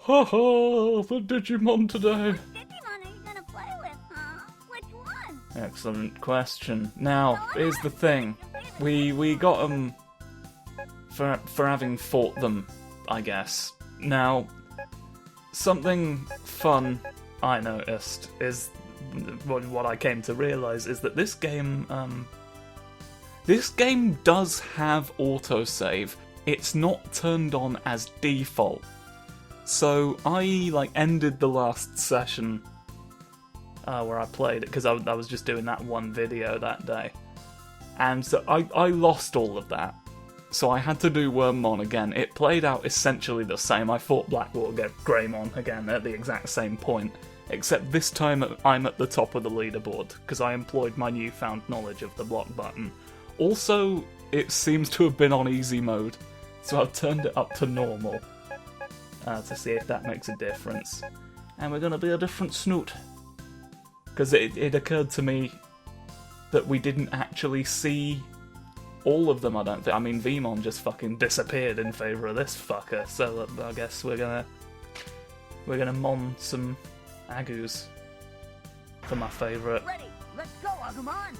Ha ha! The Digimon today! Which Digimon are you gonna play with, huh? Which one? Excellent question. Now, here's the thing. We got them for having fought them, I guess. Now, something fun I noticed is what I came to realise is that this game does have autosave. It's not turned on as default. So I ended the last session where I played it because I was just doing that one video that day, and so I lost all of that. So I had to do Wormmon again. It played out essentially the same. I fought Blackwater Greymon again at the exact same point, except this time I'm at the top of the leaderboard because I employed my newfound knowledge of the block button. Also, it seems to have been on easy mode, so I've turned it up to normal to see if that makes a difference. And we're gonna be a different snoot. Because it occurred to me that we didn't actually see all of them, I don't think. I mean, Vmon just fucking disappeared in favour of this fucker, so I guess we're gonna mon some Agus for my favourite. Ready, let's go, Agumon!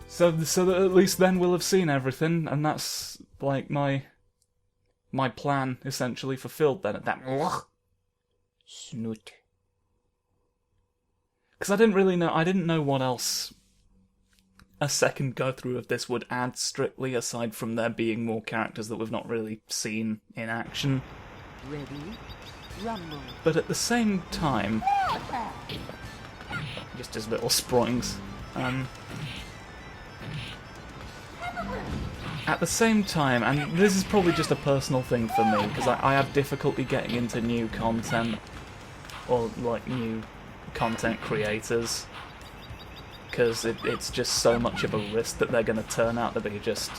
So that at least then we'll have seen everything, and that's like my plan essentially fulfilled then at that snoot. Because I didn't know what else a second go-through of this would add strictly, aside from there being more characters that we've not really seen in action. Ready, rumble. But at the same time, just as little sprongs, at the same time, and this is probably just a personal thing for me, because I have difficulty getting into new content, or new content creators, because it's just so much of a risk that they're going to turn out to be just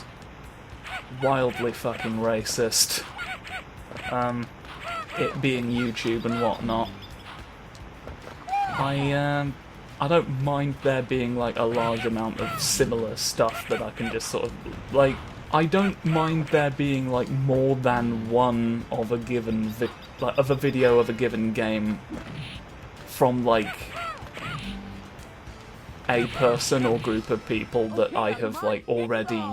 wildly fucking racist. It being YouTube and whatnot. I don't mind there being a large amount of similar stuff that I can just sort of I don't mind there being more than one of a given of a video of a given game from a person or group of people that I have already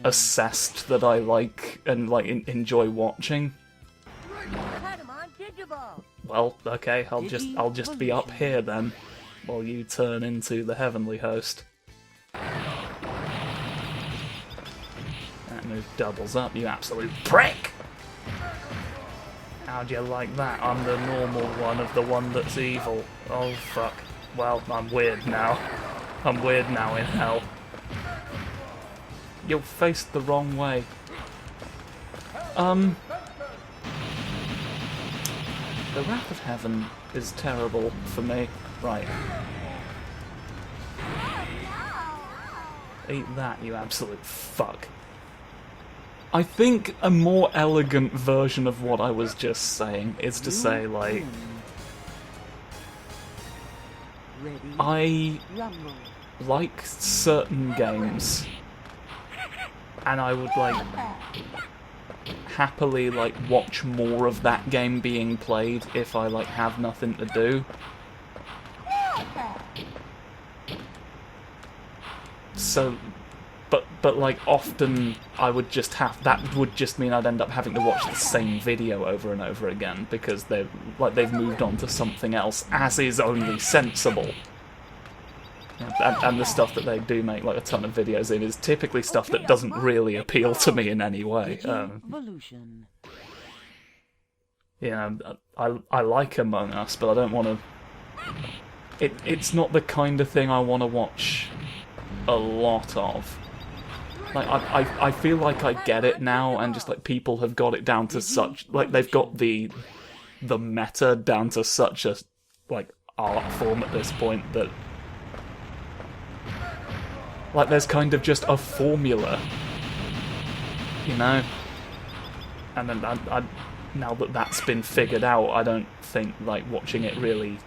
assessed that I like and enjoy watching. Well, okay, I'll just be up here then, while you turn into the heavenly host. That move doubles up, you absolute prick! How'd you like that? I'm the normal one of the one that's evil. Oh fuck. Well, I'm weird now. I'm weird now in hell. You're faced the wrong way. The Wrath of Heaven is terrible for me. Right. Eat that, you absolute fuck. I think a more elegant version of what I was just saying is to say, I like certain games, and I would happily watch more of that game being played if I have nothing to do. So, but often I would just that would just mean I'd end up having to watch the same video over and over again because they've moved on to something else, as is only sensible. And the stuff that they do make a ton of videos in is typically stuff that doesn't really appeal to me in any way. I like Among Us, but I don't want to. It's not the kind of thing I want to watch a lot of. I feel like I get it now, and just people have got it down to such they've got the meta down to such a art form at this point that there's kind of just a formula, And then I now that that's been figured out, I don't think watching it really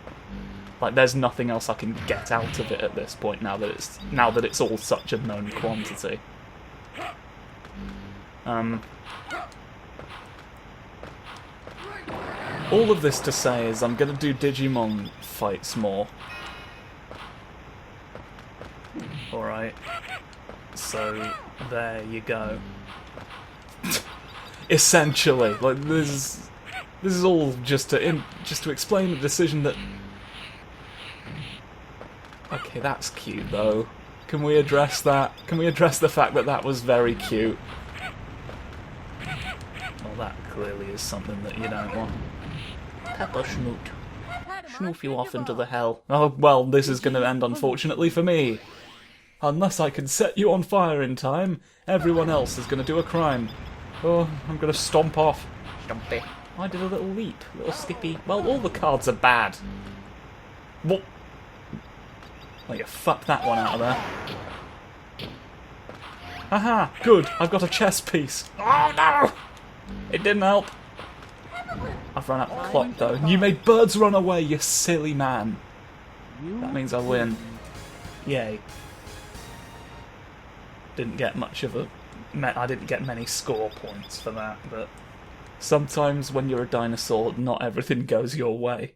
there's nothing else I can get out of it at this point now that it's all such a known quantity. All of this to say is I'm gonna do Digimon fights more. Alright. So, there you go. Essentially, like, this is all just to explain the decision that... Okay, that's cute, though. Can we address that? Can we address the fact that that was very cute? Well, that clearly is something that you don't want. Pepper Schnoot. Schnoof you off into the hell. Oh, well, this is going to end unfortunately for me. Unless I can set you on fire in time, everyone else is going to do a crime. Oh, I'm going to stomp off. Stompy. I did a little leap, a little skippy. Well, all the cards are bad. What? Well, you fucked that one out of there. Haha, good, I've got a chess piece. Oh no! It didn't help. I've run out of clock though. You made birds run away, you silly man. That means I win. Yay. Didn't get much of a... I didn't get many score points for that, but... Sometimes when you're a dinosaur, not everything goes your way.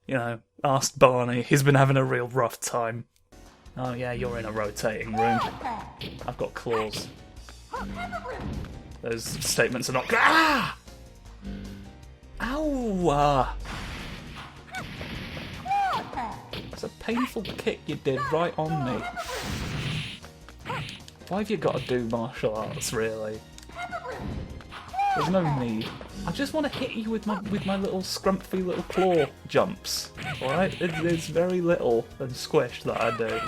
You know, ask Barney, he's been having a real rough time. Oh yeah, you're in a rotating room. I've got claws. Those statements are not... Ah! Ow! It's a painful kick you did right on me. Why have you got to do martial arts, really? There's no need. I just want to hit you with my little scrumpy little claw jumps. Alright? It's very little and squish that I do.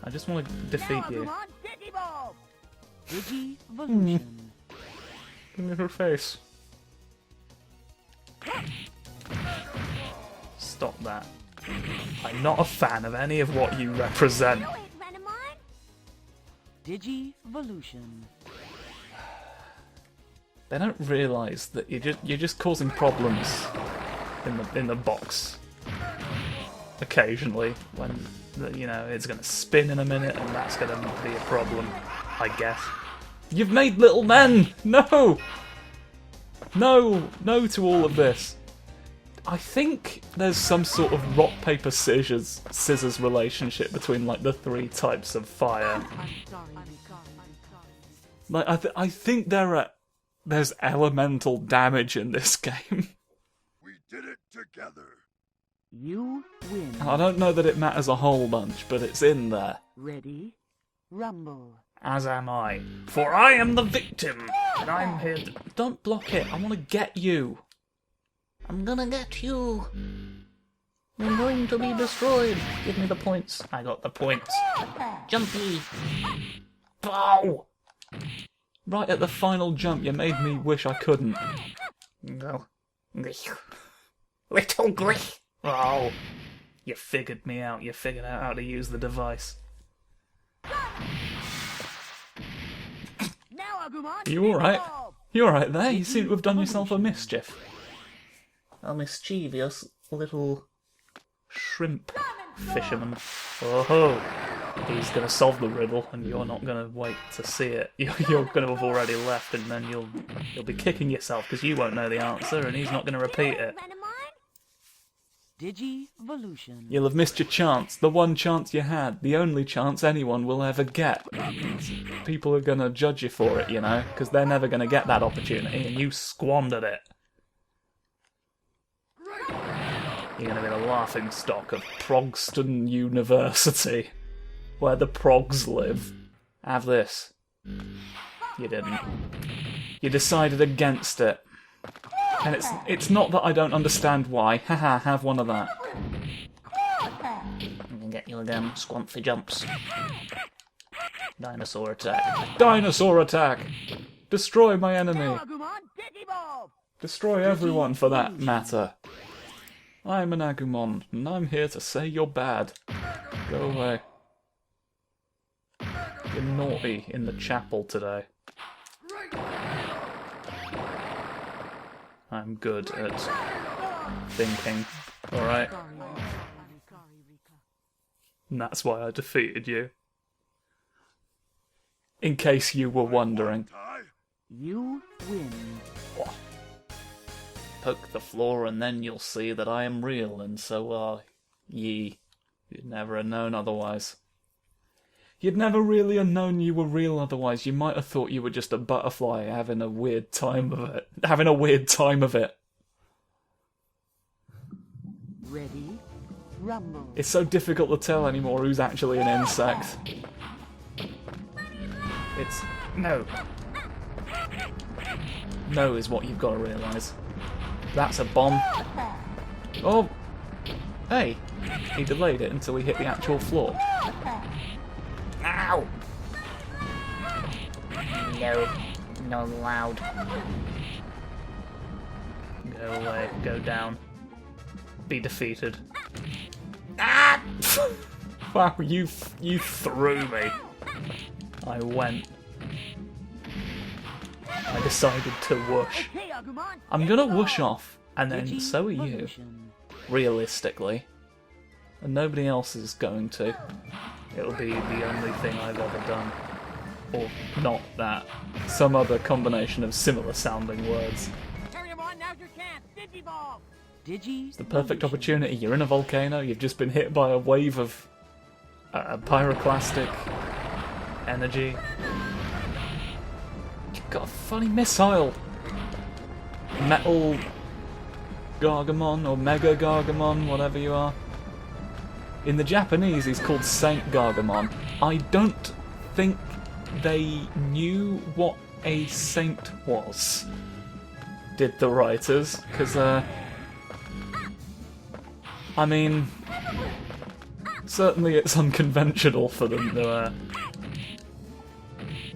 I just want to defeat you. Give me her face. Stop that. I'm not a fan of any of what you represent. Digivolution. They don't realise that you're just causing problems in the box. Occasionally, when you know it's going to spin in a minute, and that's going to be a problem, I guess. You've made little men. No, no, no to all of this. I think there's some sort of rock paper scissors relationship between like the three types of fire. Like I think there's elemental damage in this game. We did it together. You win. I don't know that it matters a whole bunch, but it's in there. Ready? Rumble. As am I. For I am the victim, and I'm here to... Don't block it, I want to get you. I'm gonna get you. I'm going to be destroyed. Give me the points. I got the points. Jumpy. Bow! Right at the final jump, you made me wish I couldn't. Go. Little griff. Oh. You figured me out. You figured out how to use the device. You alright? You alright there? You seem to have done yourself a mischief. A mischievous little shrimp fisherman. Oh, he's going to solve the riddle, and you're not going to wait to see it. You're going to have already left, and then you'll be kicking yourself because you won't know the answer, and he's not going to repeat it. Digivolution. You'll have missed your chance, the one chance you had, the only chance anyone will ever get. People are going to judge you for it, you know, because they're never going to get that opportunity, and you squandered it. You're going to be the laughingstock of Progston University, where the progs live. Have this. You didn't. You decided against it. And it's not that I don't understand why. Haha, have one of that. I'm gonna get you again, squampy jumps. Dinosaur attack. Dinosaur attack! Destroy my enemy! Destroy everyone for that matter. I'm an Agumon, and I'm here to say you're bad. Go away. You're naughty in the chapel today. I'm good at thinking, alright? And that's why I defeated you. In case you were wondering. You win. poke the floor, and then you'll see that I am real, and so are ye. You'd never have known otherwise. You'd never really have known you were real otherwise. You might have thought you were just a butterfly having a weird time of it. Ready, rumble. It's so difficult to tell anymore who's actually an insect. It's... No. No is what you've got to realise. That's a bomb. Oh! Hey! He delayed it until he hit the actual floor. Ow! No. Not allowed. Go away. Go down. Be defeated. Ah! Wow, you threw me. I went. I decided to whoosh. Okay, Agumon. I'm gonna whoosh off, and then so are you. Digivolution. Realistically. And nobody else is going to. It'll be the only thing I've ever done. Or not that. Some other combination of similar sounding words. Agumon, now's your chance. Digimon. It's the perfect opportunity. You're in a volcano, you've just been hit by a wave of pyroclastic energy. You've got a funny missile. Metal Gargamon, or Mega Gargamon, whatever you are. In the Japanese, he's called Saint Gargamon. I don't think they knew what a saint was, did the writers, because, I mean, certainly it's unconventional for them to,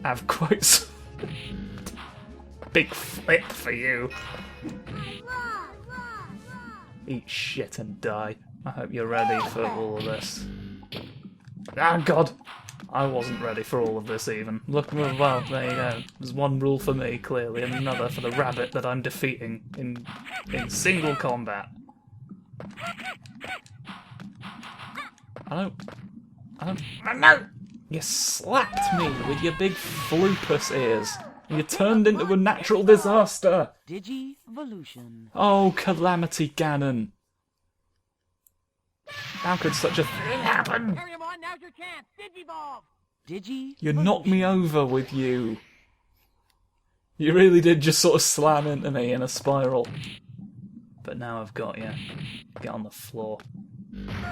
have quotes. Big flip for you. Eat shit and die. I hope you're ready for all of this. Ah, God! I wasn't ready for all of this even. Look, well, there you go. There's one rule for me, clearly, and another for the rabbit that I'm defeating in single combat. I don't... No! You slapped me with your big floopus ears. You turned into a natural disaster! Digivolution. Oh, Calamity Ganon. How could such a thing happen? Agumon, now's your chance. Digimon. You knocked me over with you. You really did just sort of slam into me in a spiral. But now I've got you. Get on the floor.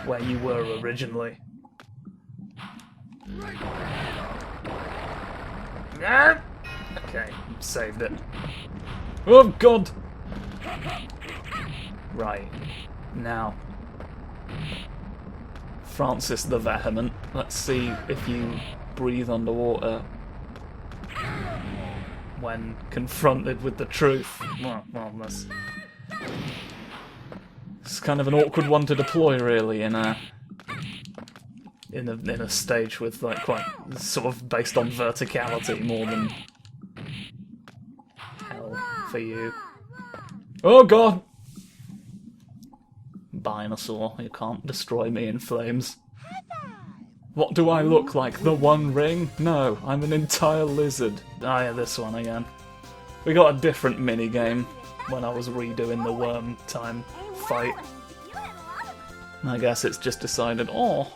Where you were originally. No! Okay, saved it. Oh, God! Right. Now. Francis the Vehement. Let's see if you breathe underwater when confronted with the truth. Well, it's kind of an awkward one to deploy, really, in a stage with like quite sort of based on verticality more than hell for you. Oh, God! Dinosaur, you can't destroy me in flames. What do I look like? The One Ring? No, I'm an entire lizard. Ah, yeah, this one again. We got a different minigame when I was redoing the worm time fight. I guess it's just decided, oh,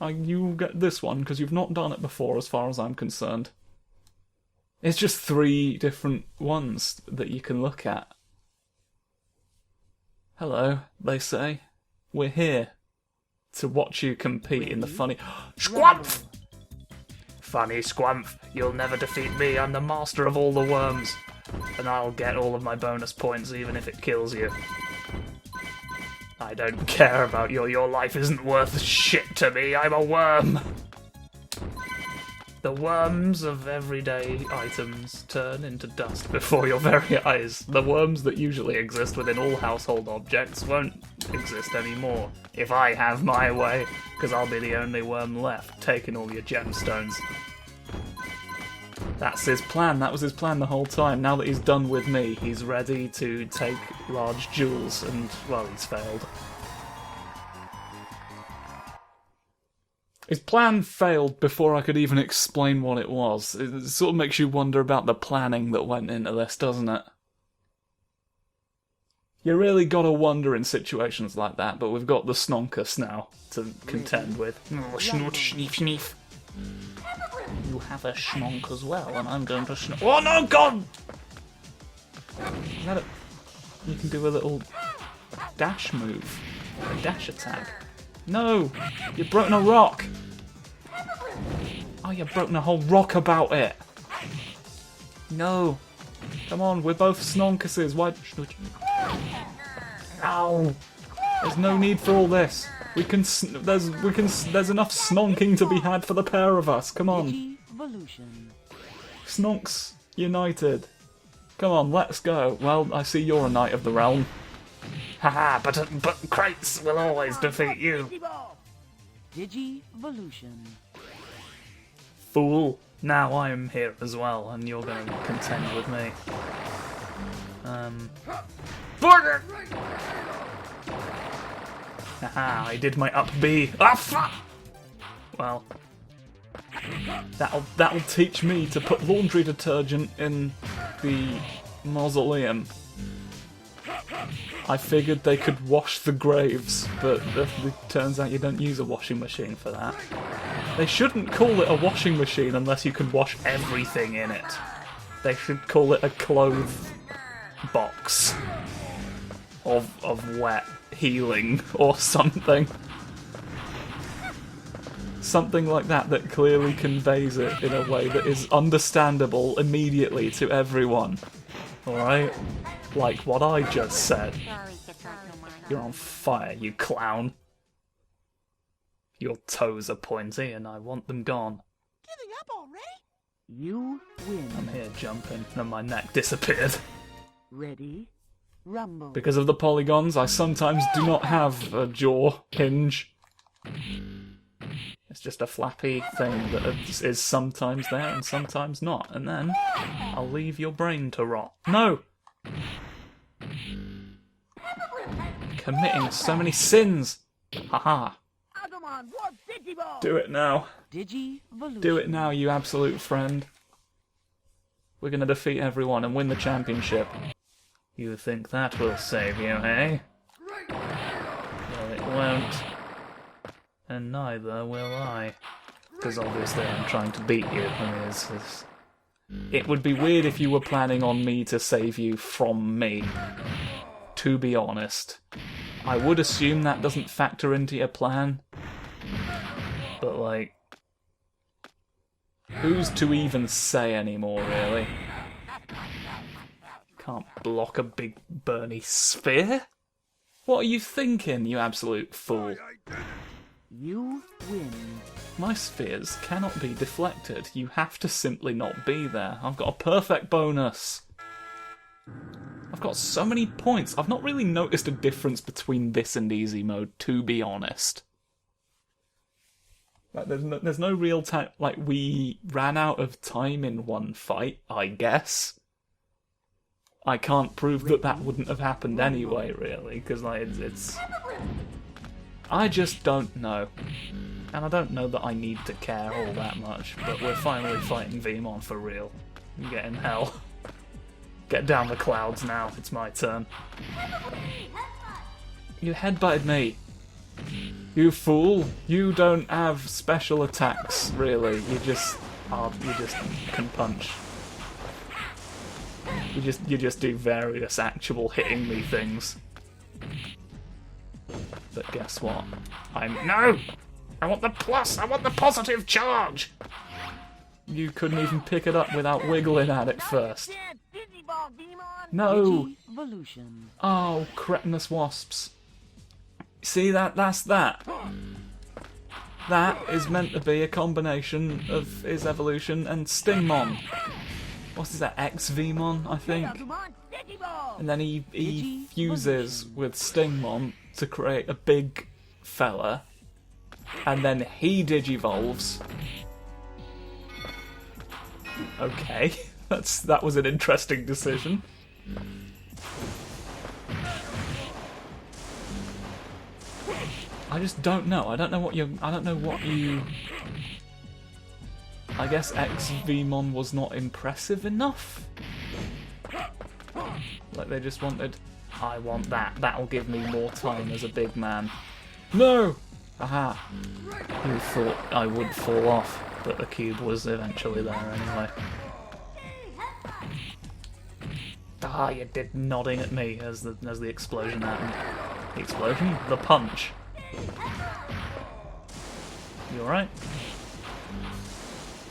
you get this one because you've not done it before as far as I'm concerned. It's just 3 different ones that you can look at. Hello, they say. We're here to watch you compete in the funny... Squumph! Funny Squumph, you'll never defeat me. I'm the master of all the worms. And I'll get all of my bonus points even if it kills you. I don't care about your life isn't worth shit to me. I'm a worm. The worms of everyday items turn into dust before your very eyes. The worms that usually exist within all household objects won't exist anymore if I have my way, because I'll be the only worm left, taking all your gemstones. That's his plan. That was his plan the whole time. Now that he's done with me, he's ready to take large jewels, and, well, he's failed. His plan failed before I could even explain what it was. It sort of makes you wonder about the planning that went into this, doesn't it? You really gotta wonder in situations like that, but we've got the Snonkus now to contend with. Snort, schneef, schneef. You have a schnonk as well, and I'm going to schnonk. Oh no, God! Is that a... You can do a little dash move. A dash attack. No! You've broken a rock! Oh, you've broken a whole rock about it! No! Come on, we're both Snonkuses. Why? Ow! There's no need for all this. There's enough snonking to be had for the pair of us. Come on. Snonks united. Come on, let's go. Well, I see you're a knight of the realm. Haha, but Krates will always defeat you. Digivolution. Fool. Now I'm here as well, and you're going to contend with me. Haha, I did my up B. Ah, fuck! Well, that'll teach me to put laundry detergent in the mausoleum. I figured they could wash the graves, but it turns out you don't use a washing machine for that. They shouldn't call it a washing machine unless you can wash everything in it. They should call it a clothes box of wet healing or something. Something like that that clearly conveys it in a way that is understandable immediately to everyone. Alright? Like what I just said. You're on fire, you clown. Your toes are pointy and I want them gone. Giving up already? You win. I'm here jumping and my neck disappeared. Ready? Rumble. Because of the polygons, I sometimes do not have a jaw hinge. It's just a flappy thing that is sometimes there and sometimes not. And then I'll leave your brain to rot. No! Committing so many sins! Haha. Agumon, warp Digimon! Do it now. Digivolution. Do it now, you absolute friend. We're gonna defeat everyone and win the championship. You think that will save you, eh? Well, it won't. And neither will I. Because obviously I'm trying to beat you. It would be weird if you were planning on me to save you from me. To be honest. I would assume that doesn't factor into your plan. But like... who's to even say anymore, really? Can't block a big Bernie sphere? What are you thinking, you absolute fool? You win. My spheres cannot be deflected. You have to simply not be there. I've got a perfect bonus. I've got so many points. I've not really noticed a difference between this and easy mode, to be honest. Like, there's no real time. Like, we ran out of time in one fight, I guess. I can't prove that that wouldn't have happened anyway, really, because like it's. I just don't know, and I don't know that I need to care all that much. But we're finally fighting Vemon for real. Get in hell. Get down the clouds now. It's my turn. You headbutted me. You fool! You don't have special attacks, really. You just can punch. You just do various actual hitting me things. But guess what? No! I want the plus! I want the positive charge! You couldn't even pick it up without wiggling at it first. No! Digivolution. Oh, cretinous wasps. See, that's that. That is meant to be a combination of his evolution and Stingmon. What is that, X-Vmon, I think? And then he fuses with Stingmon to create a big fella. And then he digivolves. Okay, that was an interesting decision. I just don't know. I don't know what you. I guess X-Vmon was not impressive enough. Like like they just wanted, I want that. That'll give me more time as a big man. No! Aha. You thought I would fall off, but the cube was eventually there anyway. Ah, you did nodding at me as the explosion happened. The explosion? The punch. You alright?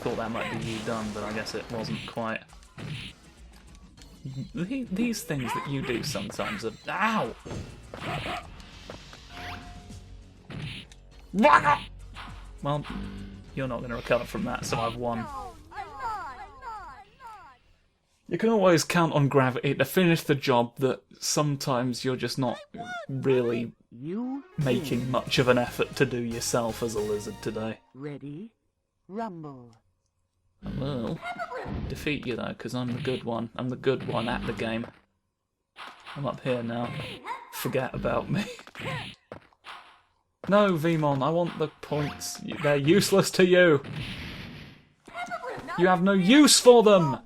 Thought that might be you done, but I guess it wasn't quite. These things that you do sometimes are... Ow! Well, you're not going to recover from that, so I've won. You can always count on gravity to finish the job that sometimes you're just not really making much of an effort to do yourself as a lizard today. Ready, rumble. I will defeat you though, because I'm the good one. I'm the good one at the game. I'm up here now. Forget about me. No, Vmon, I want the points. They're useless to you. You have no use for them!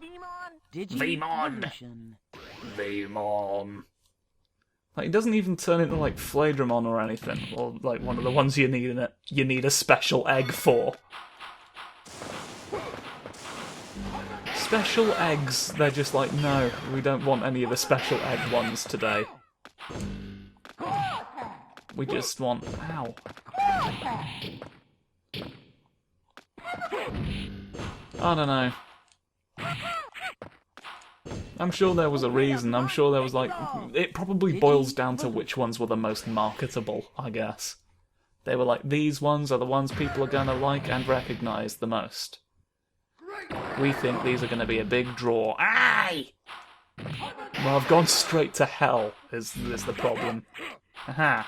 Vmon! Vmon. Like, it doesn't even turn into, like, Fladramon or anything. Or, like, one of the ones you need a special egg for. Special eggs, they're just like, no, we don't want any of the special egg ones today. We just want... Ow. I don't know. I'm sure there was a reason. I'm sure there was like... It probably boils down to which ones were the most marketable, I guess. They were like, these ones are the ones people are gonna like and recognise the most. We think these are gonna be a big draw. Aye! Well, I've gone straight to hell, is the problem. Aha.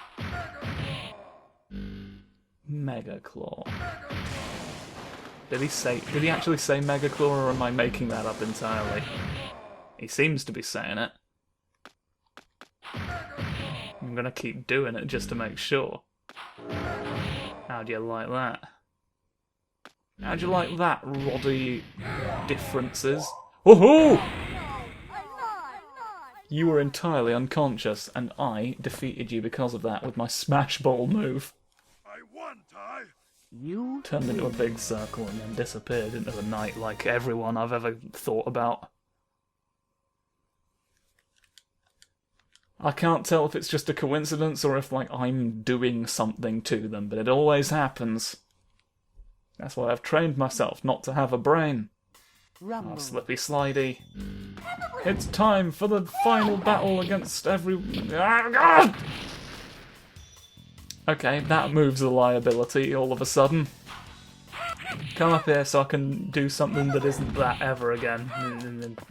Mega Claw. Did he actually say Mega Claw, or am I making that up entirely? He seems to be saying it. I'm gonna keep doing it just to make sure. How do you like that? How do you like that, Roddy differences? Woohoo! You were entirely unconscious, and I defeated you because of that with my Smash Ball move. I won, Ty. You Turned into a big circle and then disappeared into the night like everyone I've ever thought about. I can't tell if it's just a coincidence or if, like, I'm doing something to them, but it always happens. That's why I've trained myself not to have a brain. rumble. Oh, Slippy Slidey. It's time for the final battle against every... Ah, God! Okay, that moves a liability all of a sudden. Come up here so I can do something that isn't that ever again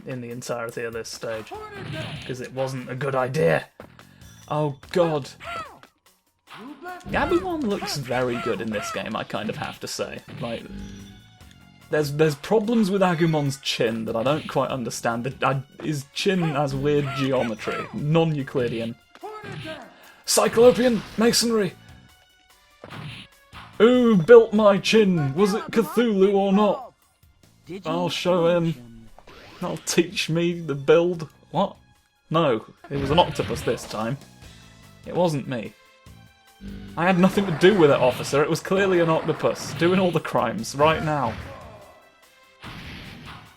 in the entirety of this stage. Because it wasn't a good idea. Oh God. Agumon looks very good in this game, I kind of have to say. Like, there's problems with Agumon's chin that I don't quite understand. His chin has weird geometry, non-Euclidean. Cyclopean masonry! Who built my chin? Was it Cthulhu or not? I'll show him. That'll teach me the build. What? No, it was an octopus this time. It wasn't me. I had nothing to do with it, officer. It was clearly an octopus, doing all the crimes, right now.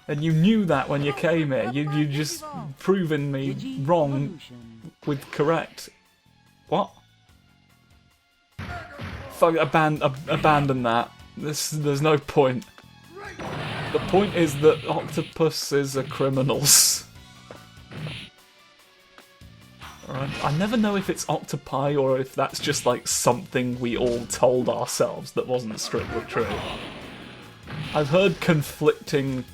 And you knew that when you came here. You just proven me wrong with correct. What? Fuck, abandon that. There's no point. The point is that octopuses are criminals. Alright, I never know if it's octopi or if that's just like something we all told ourselves that wasn't strictly true. I've heard conflicting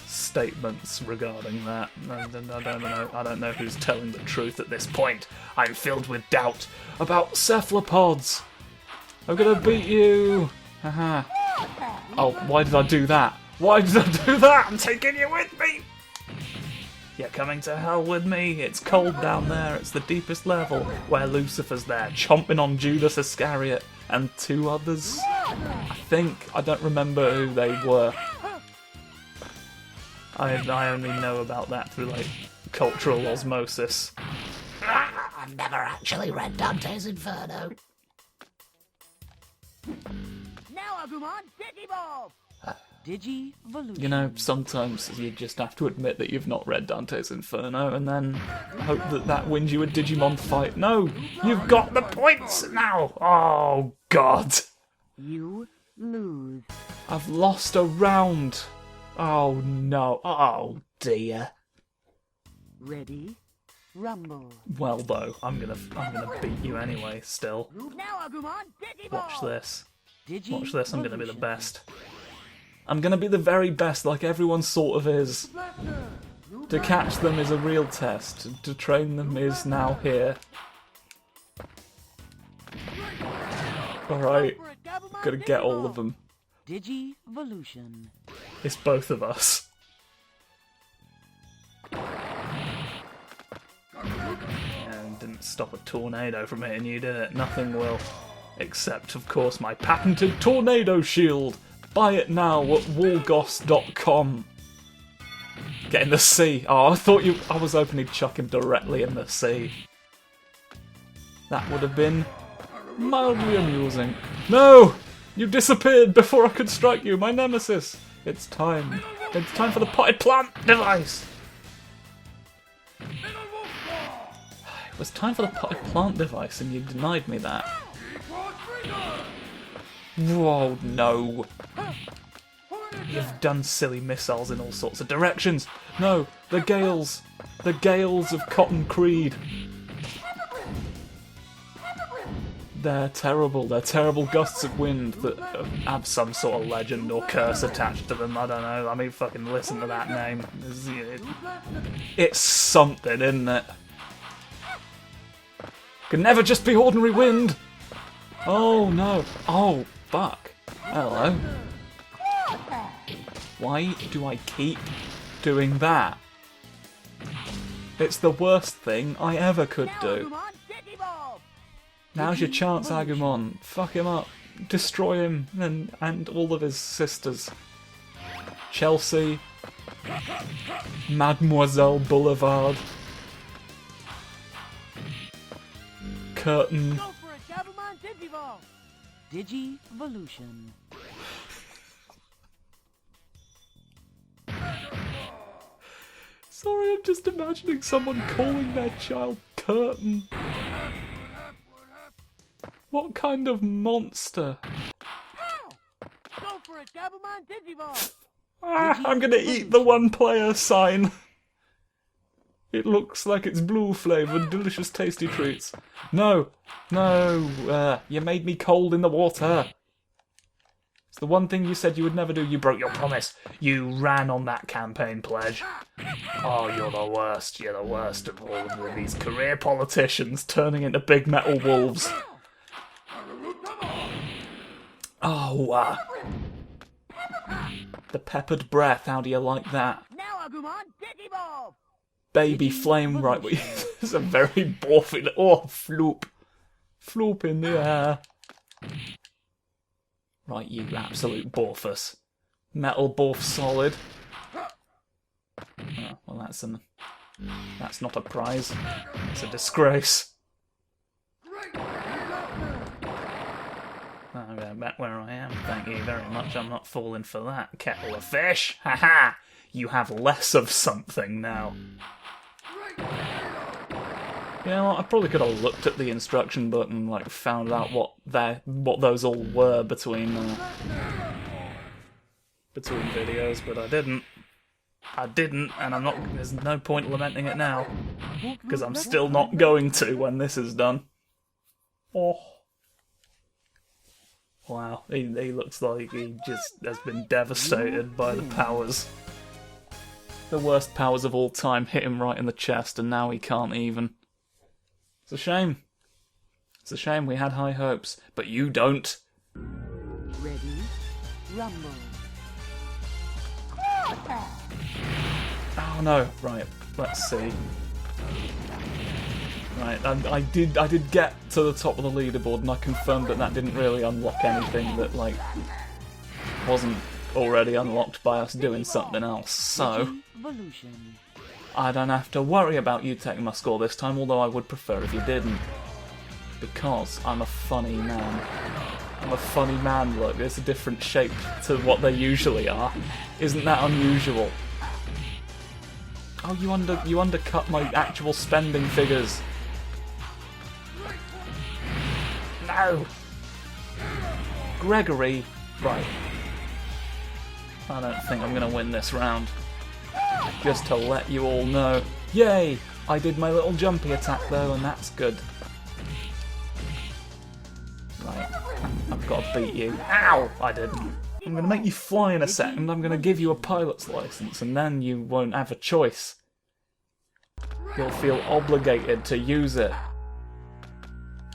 statements regarding that. I don't know who's telling the truth at this point. I'm filled with doubt about cephalopods. I'm gonna beat you. Haha. Oh, why did I do that? Why did I do that? I'm taking you with me. You're coming to hell with me. It's cold down there. It's the deepest level where Lucifer's there, chomping on Judas Iscariot and two others. I think. I don't remember who they were. I only know about that through, like, cultural osmosis. I've never actually read Dante's Inferno. Now, Agumon, Digivolve! Digivolution. You know, sometimes you just have to admit that you've not read Dante's Inferno and then hope that that wins you a Digimon fight. No! You've got the points now! Oh, God! You lose. I've lost a round! Oh, no. Oh, dear. Ready? Rumble. Well, though, I'm gonna beat you anyway, still. Now, Agumon, Digivolve! Watch this. Digivolution. Watch this, I'm gonna be the best. I'm gonna be the very best, like everyone sort of is. To catch them is a real test. To train them is now here. Alright, gotta get all of them. Digivolution. It's both of us. And didn't stop a tornado from hitting you, did it? Nothing will. Except, of course, my patented tornado shield. Buy it now at walgoss.com. Get in the sea. Oh, I was hoping he'd chuck him directly in the sea. That would have been mildly amusing. No! You disappeared before I could strike you, my nemesis. It's time. It's time for the potted plant device. It was time for the potted plant device and you denied me that. Whoa, no. You've done silly missiles in all sorts of directions. No, the gales. The gales of Cotton Creed. They're terrible. They're terrible gusts of wind that have some sort of legend or curse attached to them. I don't know. I mean, fucking listen to that name. It's something, isn't it? Can never just be ordinary wind. Oh, no. Oh, fuck. Hello. Why do I keep doing that? It's the worst thing I ever could do. Now's your chance, Agumon. Fuck him up. Destroy him and all of his sisters. Chelsea. Mademoiselle Boulevard. Curtain. Digivolution. Sorry, I'm just imagining someone calling their child Curtain. What kind of monster? Go for it, Agumon, Digivolve! I'm gonna eat the one-player sign. It looks like it's blue-flavoured, delicious, tasty treats. No, no, you made me cold in the water. It's the one thing you said you would never do. You broke your promise. You ran on that campaign pledge. Oh, you're the worst. You're the worst of all of these career politicians turning into big metal wolves. Oh, the peppered breath. How do you like that? Now, Agumon, Digivolve! Baby flame, right? It's a very borfy. Oh, floop. Floop in the air. Right, you absolute borfus. Metal borf solid. Oh, well, that's not a prize. It's a disgrace. I'm going back where I am. Thank you very much. I'm not falling for that. Kettle of fish. Haha! You have less of something now. You know what? I probably could have looked at the instruction book and like found out what those all were between videos, but I didn't. And I'm not. There's no point lamenting it now because I'm still not going to when this is done. Oh. Wow, he looks like he just has been devastated by the powers. The worst powers of all time hit him right in the chest, and now he can't even. It's a shame. It's a shame, we had high hopes, but you don't. Ready? Rumble. Oh no, right, let's see. Right, I did get to the top of the leaderboard and I confirmed that didn't really unlock anything that, like, wasn't already unlocked by us doing something else, so Evolution. I don't have to worry about you taking my score this time, although I would prefer if you didn't. Because I'm a funny man. I'm a funny man, look, it's a different shape to what they usually are. Isn't that unusual? Oh, you undercut my actual spending figures. No! Gregory, right. I don't think I'm gonna win this round. Just to let you all know. Yay! I did my little jumpy attack though, and that's good. Right. I've got to beat you. Ow! I didn't. I'm going to make you fly in a second. I'm going to give you a pilot's license, and then you won't have a choice. You'll feel obligated to use it.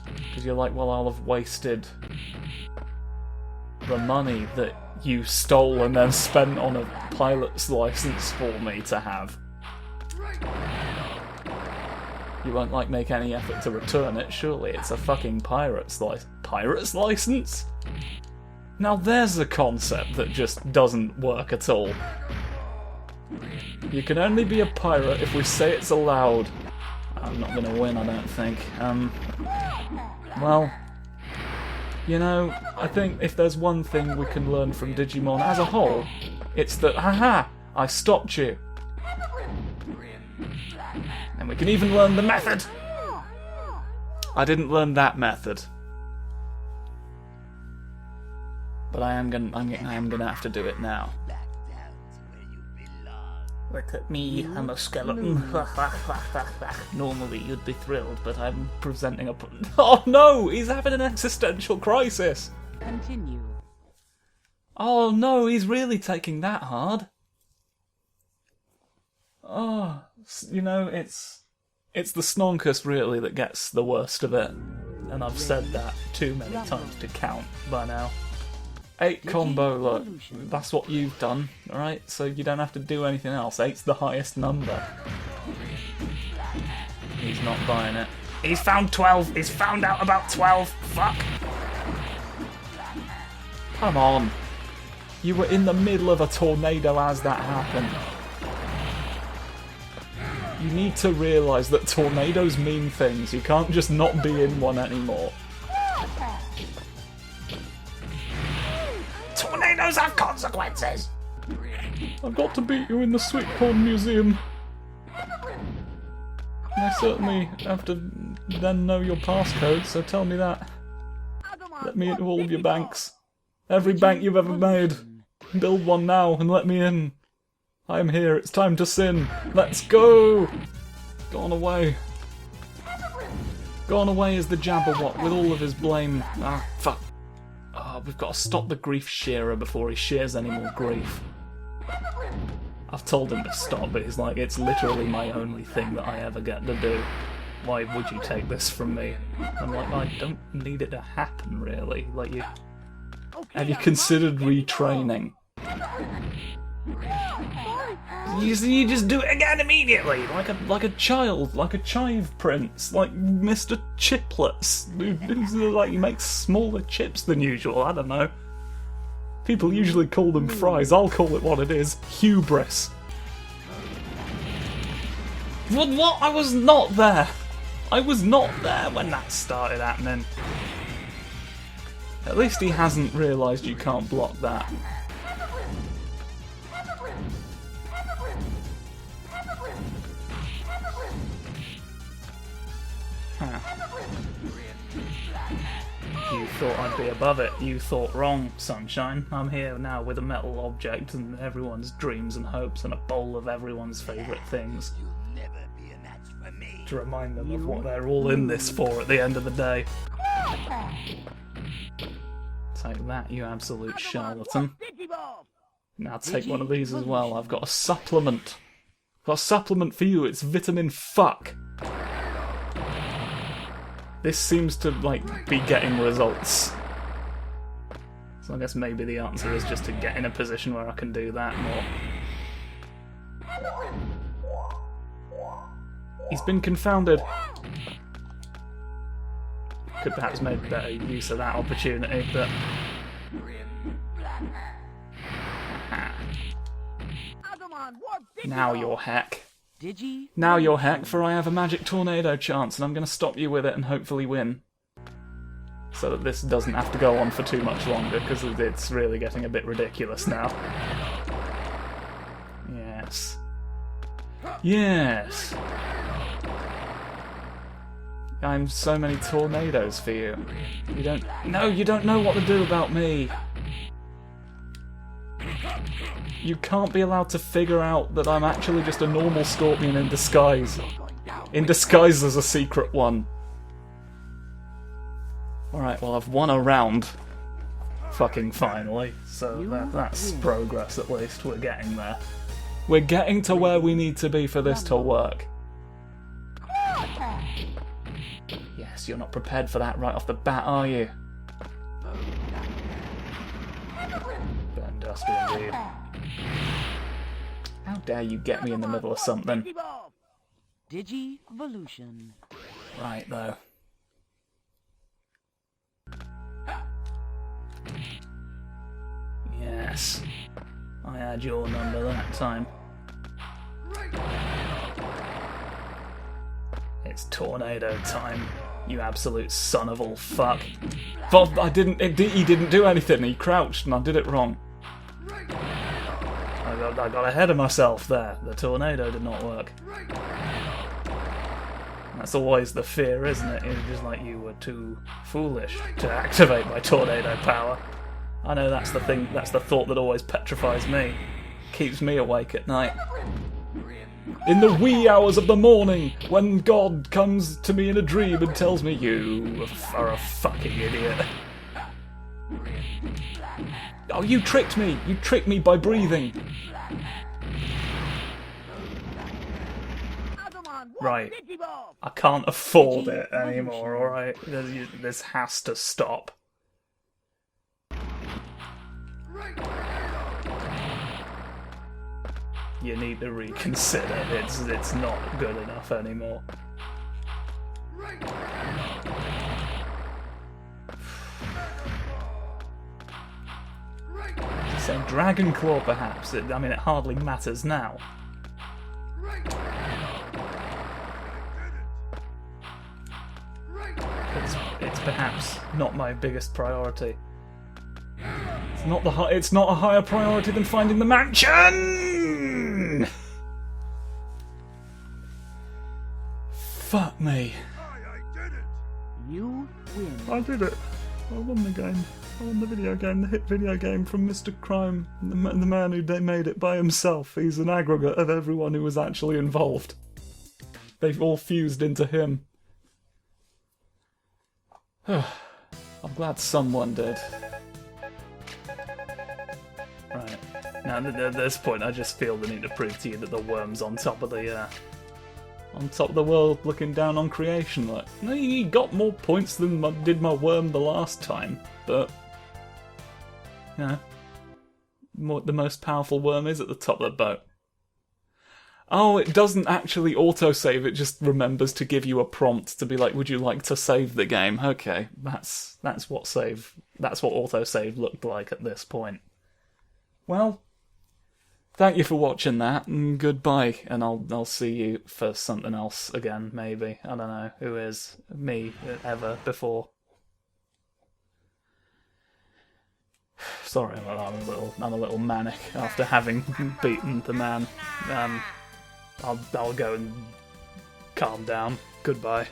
Because you're like, well, I'll have wasted the money that you stole and then spent on a pilot's license for me to have. You won't, like, make any effort to return it, surely. It's a fucking pirate's license? Now there's a concept that just doesn't work at all. You can only be a pirate if we say it's allowed. I'm not gonna win, I don't think. Well, you know, I think if there's one thing we can learn from Digimon as a whole, it's that, haha, I stopped you. And we can even learn the method! I didn't learn that method. But I am gonna have to do it now. Look at me, I'm a skeleton. Normally you'd be thrilled, but I'm presenting a... Oh no! He's having an existential crisis! Continue. Oh no, he's really taking that hard. Oh, you know, it's the Snonks really that gets the worst of it. And I've said that too many times to count by now. 8 combo, look, that's what you've done, alright? So you don't have to do anything else. 8's the highest number. He's not buying it. He's found 12! He's found out about 12! Fuck! Come on! You were in the middle of a tornado as that happened. You need to realise that tornadoes mean things. You can't just not be in one anymore. Tornadoes have consequences! I've got to beat you in the Sweet Corn Museum. I certainly have to then know your passcode, so tell me that. Let me into all of your banks. Every bank you've ever made. Build one now and let me in. I am here, it's time to sin. Let's go! Gone away. Gone away is the Jabberwock with all of his blame. Ah, fuck. Oh, we've got to stop the grief shearer before he shears any more grief. I've told him to stop, but he's like, it's literally my only thing that I ever get to do. Why would you take this from me? I'm like, I don't need it to happen, really. Like, have you considered retraining? You just do it again immediately, like a child, like a chive prince, like Mr. Chiplets, who's like he makes smaller chips than usual. I don't know. People usually call them fries. I'll call it what it is: hubris. What? I was not there. I was not there when that started happening. At least he hasn't realised you can't block that. You thought I'd be above it. You thought wrong, sunshine. I'm here now with a metal object and everyone's dreams and hopes and a bowl of everyone's favourite things. To remind them of what they're all in this for at the end of the day. Take that, you absolute charlatan. Now take one of these as well. I've got a supplement. I've got a supplement for you. It's vitamin fuck. This seems to, like, be getting results. So I guess maybe the answer is just to get in a position where I can do that more. He's been confounded. Could perhaps make better use of that opportunity, but... warp Digimon. Now you're heck. Digi. Now you're heck, for I have a magic tornado chance, and I'm going to stop you with it and hopefully win. So that this doesn't have to go on for too much longer, because it's really getting a bit ridiculous now. Yes. Yes! I'm so many tornadoes for you. You don't know what to do about me! You can't be allowed to figure out that I'm actually just a normal scorpion in disguise. In disguise as a secret one. Alright, well I've won a round. Fucking finally. So that's progress at least. We're getting there. We're getting to where we need to be for this to work. Yes, you're not prepared for that right off the bat, are you? Burn dusty indeed. How dare you get me in the middle of something? Digivolution. Right, though. Yes. I had your number that time. It's tornado time, you absolute son of all fuck. But he didn't do anything, he crouched and I did it wrong. I got ahead of myself there. The tornado did not work. That's always the fear, isn't it? It's just like you were too foolish to activate my tornado power. I know that's the thing, that's the thought that always petrifies me. Keeps me awake at night. In the wee hours of the morning, when God comes to me in a dream and tells me, you are a fucking idiot. Oh, you tricked me! You tricked me by breathing! Right. I can't afford it anymore, alright? This has to stop. You need to reconsider. It's not good enough anymore. So Dragon Claw, perhaps. I mean, it hardly matters now. It's perhaps not my biggest priority. It's not a higher priority than finding the mansion. Fuck me. I did it! You win. I did it. I won the game. I won the video game, the hit video game from Mr. Crime, the man who made it by himself. He's an aggregate of everyone who was actually involved. They've all fused into him. I'm glad someone did. Right. Now, at this point, I just feel the need to prove to you that the worm's on top of the world, looking down on creation. Like, no, you got more points than did my worm the last time, but you know, the most powerful worm is at the top of the boat. Oh, it doesn't actually autosave, it just remembers to give you a prompt to be like, would you like to save the game? Okay, that's what autosave looked like at this point. Well, thank you for watching that, and goodbye, and I'll see you for something else again, maybe. I don't know, who is me ever before. Sorry, I'm a little manic after having beaten the man. I'll go and calm down. Goodbye.